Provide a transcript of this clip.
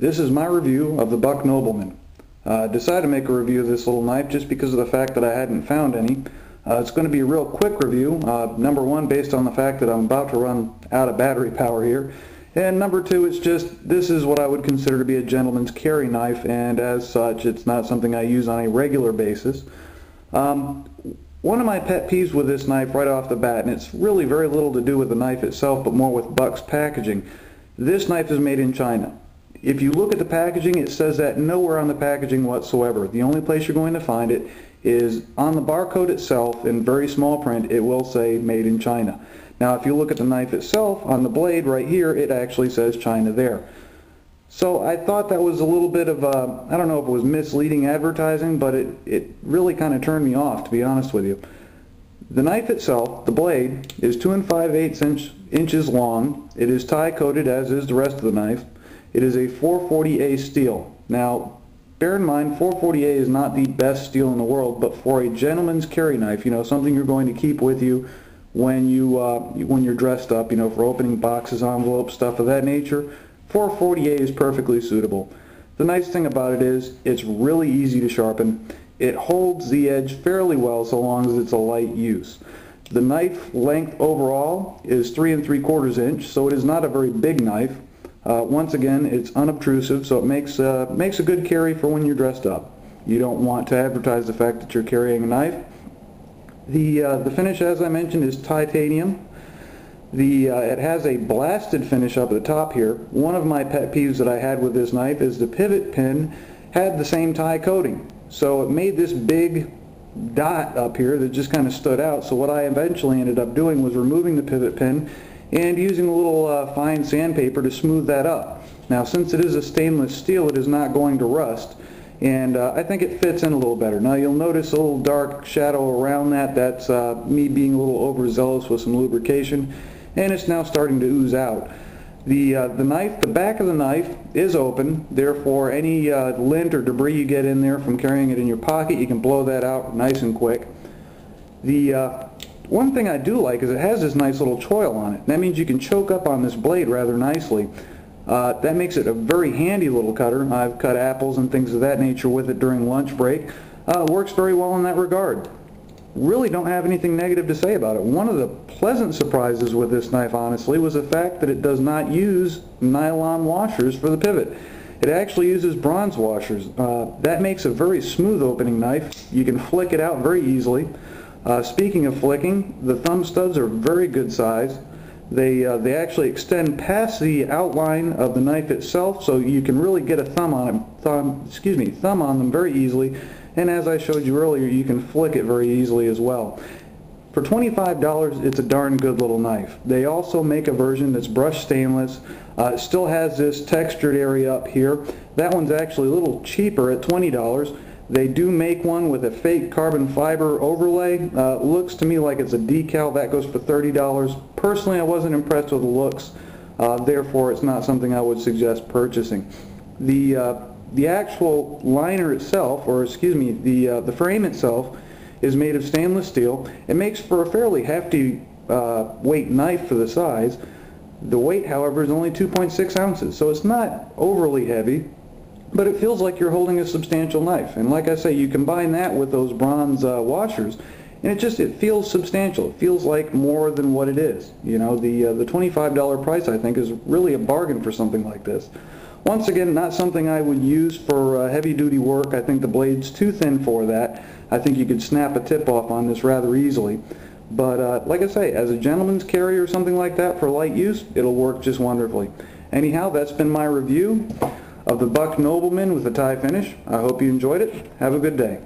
This is my review of the Buck Nobleman. I decided to make a review of this little knife just because of the fact that I hadn't found any. It's going to be a real quick review. Number one, based on the fact that I'm about to run out of battery power here. And number two, it's just, this is what I would consider to be a gentleman's carry knife, and as such, it's not something I use on a regular basis. One of my pet peeves with this knife right off the bat, and it's really very little to do with the knife itself, but more with Buck's packaging. This knife is made in China. If you look at the packaging, it says that nowhere on the packaging whatsoever. The only place you're going to find it is on the barcode itself. In very small print, it will say made in China. Now if you look at the knife itself, on the blade right here, it actually says China there. So I thought that was a little bit of a, I don't know if it was misleading advertising, but it really kind of turned me off, to be honest with you. The knife itself, the blade, is 2 5/8 inches long. It is tie coated, as is the rest of the knife. It is a 440A steel. Now, bear in mind, 440A is not the best steel in the world, but for a gentleman's carry knife, you know, something you're going to keep with you when you're dressed up, you know, for opening boxes, envelopes, stuff of that nature, 440A is perfectly suitable. The nice thing about it is it's really easy to sharpen. It holds the edge fairly well so long as it's a light use. The knife length overall is 3 3/4 inch, so it is not a very big knife. Once again, it's unobtrusive, so it makes a good carry for when you're dressed up. You don't want to advertise the fact that you're carrying a knife. The finish, as I mentioned, is titanium. It has a blasted finish up at the top here. One of my pet peeves that I had with this knife is the pivot pin had the same tie coating, so it made this big dot up here that just kind of stood out. So what I eventually ended up doing was removing the pivot pin and using a little fine sandpaper to smooth that up. Now, since it is a stainless steel, it is not going to rust, and I think it fits in a little better. Now, you'll notice a little dark shadow around that. That's me being a little overzealous with some lubrication, and it's now starting to ooze out. The knife, the back of the knife is open, therefore any lint or debris you get in there from carrying it in your pocket, you can blow that out nice and quick. One thing I do like is it has this nice little choil on it. That means you can choke up on this blade rather nicely. That makes it a very handy little cutter. I've cut apples and things of that nature with it during lunch break. Works very well in that regard. Really don't have anything negative to say about it. One of the pleasant surprises with this knife, honestly, was the fact that it does not use nylon washers for the pivot. It actually uses bronze washers. That makes a very smooth opening knife. You can flick it out very easily. Speaking of flicking, the thumb studs are very good size. They actually extend past the outline of the knife itself, so you can really get a thumb on them very easily. And as I showed you earlier, you can flick it very easily as well. For $25, it's a darn good little knife. They also make a version that's brushed stainless. It still has this textured area up here. That one's actually a little cheaper at $20. They do make one with a fake carbon fiber overlay. Looks to me like it's a decal. That goes for $30. Personally, I wasn't impressed with the looks. Therefore, it's not something I would suggest purchasing. The actual liner itself, or excuse me, the frame itself, is made of stainless steel. It makes for a fairly hefty weight knife for the size. The weight, however, is only 2.6 ounces, so it's not overly heavy, but it feels like you're holding a substantial knife. And like I say, you combine that with those bronze washers, and it feels substantial. It feels like more than what it is. You know, the $25 price, I think, is really a bargain for something like this. Once again, not something I would use for heavy-duty work. I think the blade's too thin for that. I think you could snap a tip off on this rather easily. But like I say, as a gentleman's carry or something like that for light use, it'll work just wonderfully. Anyhow, that's been my review of the Buck Nobleman with the tie finish. I hope you enjoyed it. Have a good day.